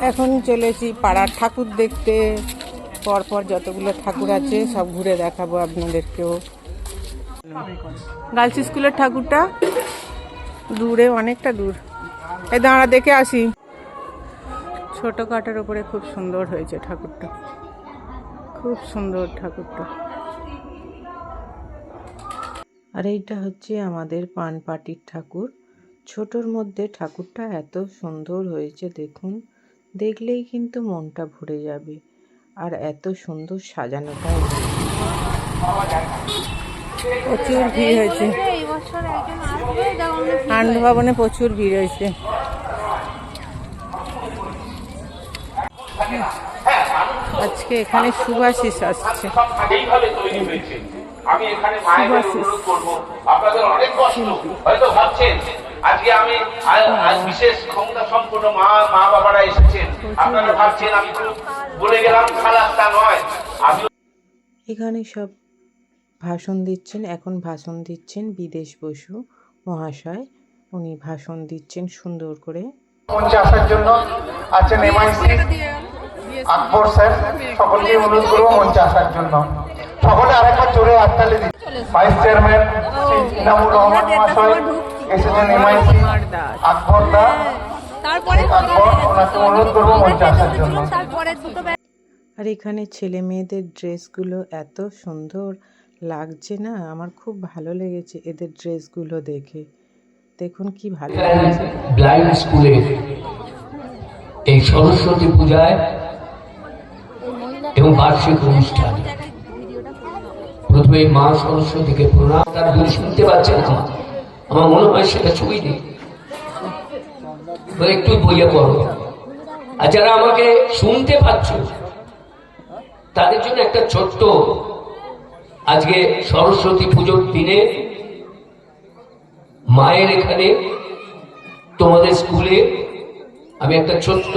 এখন চলেছি পাড়ার ঠাকুর দেখতে। পরপর যতগুলো ঠাকুর আছে সব ঘুরে দেখাবো আপনাদেরকেও। গার্লস স্কুলের ঠাকুরটা দূরে, অনেকটা দূর। এই দাঁড়া দেখে আসি। ছোট কাঠের উপরে খুব সুন্দর হয়েছে ঠাকুরটা, খুব সুন্দর ঠাকুরটা। আর এইটা হচ্ছে আমাদের পানপাটির ঠাকুর। ছোটর মধ্যে ঠাকুরটা এত সুন্দর হয়েছে, দেখুন, দেখলেই কিন্তু মনটা ভরে যাবে। আর এত সুন্দর সাজানোটাও, প্রচুর ভিড় হয়েছে। আনন্দ ভবনে প্রচুর ভিড় হয়েছে। আজকে এখানে শুভাশিস আসছে। আমি এখানে মায়ের অনুরোধ করব, আপনাদের অনেক কষ্ট, হয়তো ভাবছেন আজকে আমি বিশেষ ক্ষমতা সম্পন্ন মা বাবারা এসেছেন, আপনারা ভাবছেন আমি তো বলে গেলাম খালাস, তা নয়। এখানে সব ভাষণ দিচ্ছেন, এখন ভাষণ দিচ্ছেন বিদেশ বসু মহাশয়। উনি ভাষণ দিচ্ছেন সুন্দর করে। মঞ্চে আসার জন্য আছেন এমআইসি আকবর স্যার, সকলকে অনুরোধ করবো মঞ্চে আসার জন্য। সকলে আরেকবার জোরে হাততালি দিন। ভাইস চেয়ারম্যান ইনামুর রহমান মহাশয় এসেছেন, এমআইসি আকবর দা, আকবর, ওনাকে অনুরোধ করবো মঞ্চে আসার জন্য। আর এখানে ছেলে মেয়েদের ড্রেসগুলো এত সুন্দর লাগছে না, আমার খুব ভালো লেগেছে এদের ড্রেসগুলো দেখে। দেখুন কি ভালো লাগছে। ব্লাইন্ড স্কুলে এই সরস্বতী পূজায় এবং বার্ষিক অনুষ্ঠান, প্রথমে মা সরস্বতীকে প্রণাম। তার গুলি শুনতে পাচ্ছেন আমার মনে হয় সেটা ছবি নেই, একটু বইয়ে পড়ো। আর যারা আমাকে শুনতে পাচ্ছ তাদের জন্য একটা ছোট্ট, আজকে সরস্বতী পুজোর দিনে মায়ের এখানে তোমাদের স্কুলে আমি একটা ছোট্ট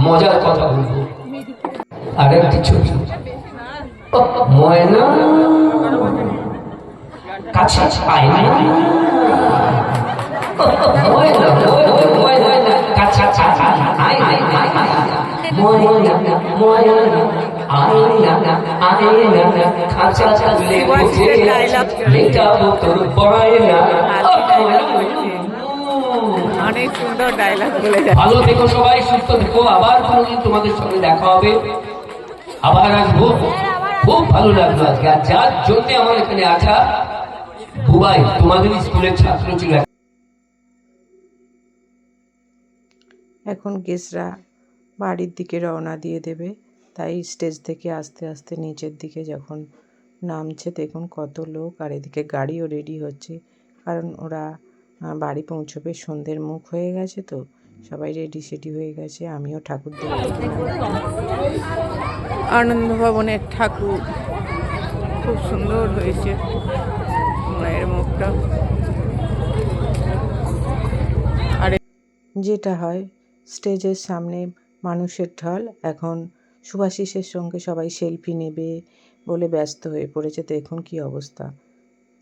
মজার কথা বলবো। আর একটি ছবি, ময়না কাছে পায় না, ময়না ময়না কাছে আয় আয় ময়না ময়না আয় না আয় না কাছে চলে বসে মেটাবো তোর বায়না। অনেক সুন্দর ডায়লগ বলে যায়। ভালো থেকো সবাই, সুস্থ থেকো। আবার কোনোদিন তোমাদের সঙ্গে দেখা হবে, আবার আসবো। খুব ভালো লাগলো আজকে। আর যার জন্য আমার এখানে আসা, বুবাই তোমাদের স্কুলের ছাত্র ছিল। এখন গেস্টরা বাড়ির দিকে রওনা দিয়ে দেবে, তাই স্টেজ থেকে আস্তে আস্তে নিচের দিকে যখন নামছে, দেখুন কত লোক। আর এদিকে গাড়িও রেডি হচ্ছে, কারণ ওরা বাড়ি পৌঁছবে, সন্ধ্যের মুখ হয়ে গেছে তো, সবাই রেডি সেডি হয়ে গেছে। আমিও ঠাকুর দেখতে গেলাম। আনন্দ ভবনের ঠাকুর খুব সুন্দর হয়েছে, মায়ের মুখটা। আর যেটা হয় স্টেজের সামনে মানুষের ঢল, এখন শুভাশিসের সঙ্গে সবাই সেলফি নেবে বলে ব্যস্ত হয়ে পড়েছে। দেখুন কি অবস্থা।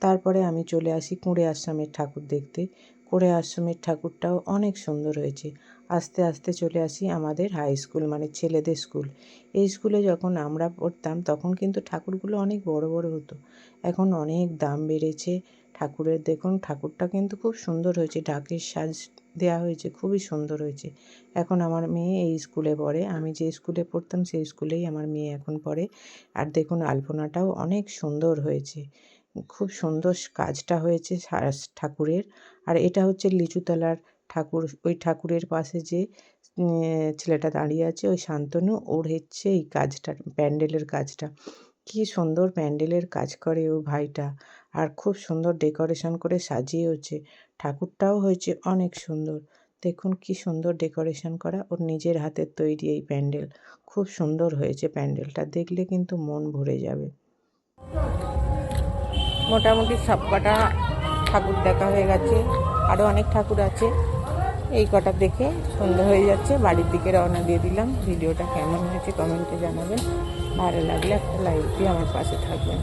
তারপরে আমি চলে আসি কুঁড়ে আশ্রমের ঠাকুর দেখতে। কুঁড়ে আশ্রমের ঠাকুরটাও অনেক সুন্দর হয়েছে। আস্তে আস্তে চলে আসি আমাদের হাই স্কুল, মানে ছেলেদের স্কুল। এই স্কুলে যখন আমরা পড়তাম তখন কিন্তু ঠাকুরগুলো অনেক বড় বড় হতো, এখন অনেক দাম বেড়েছে ঠাকুরের। দেখুন ঠাকুরটা কিন্তু খুব সুন্দর হয়েছে, ঢাকের সাজ দেওয়া হয়েছে, খুবই সুন্দর হয়েছে। এখন আমার মেয়ে এই স্কুলে পড়ে, আমি যে স্কুলে পড়তাম সেই স্কুলেই আমার মেয়ে এখন পড়ে। আর দেখুন আলপনাটাও অনেক সুন্দর হয়েছে, খুব সুন্দর কাজটা হয়েছে ঠাকুরের। আর এটা হচ্ছে লিচুতলার ঠাকুর। ওই ঠাকুরের পাশে যে ছেলেটা দাঁড়িয়ে আছে, ওই শান্তনু, ওর হচ্ছে এই কাজটা, প্যান্ডেলের কাজটা। কি সুন্দর প্যান্ডেলের কাজ করে ও ভাইটা, আর খুব সুন্দর ডেকোরেশন করে সাজিয়েওছে। ঠাকুরটাও হয়েছে অনেক সুন্দর। দেখুন কি সুন্দর ডেকোরেশন করা, ওর নিজের হাতের তৈরি এই প্যান্ডেল। খুব সুন্দর হয়েছে প্যান্ডেলটা, দেখলে কিন্তু মন ভরে যাবে। মোটামুটি সব কটা ঠাকুর দেখা হয়ে গেছে, আরও অনেক ঠাকুর আছে। এই কটা দেখে সন্ধ্যা হয়ে যাচ্ছে, বাড়ির দিকে রওনা দিয়ে দিলাম। ভিডিওটা কেমন হয়েছে কমেন্টে জানাবেন, ভালো লাগলে একটা লাইক দিয়ে আমার পাশে থাকবেন।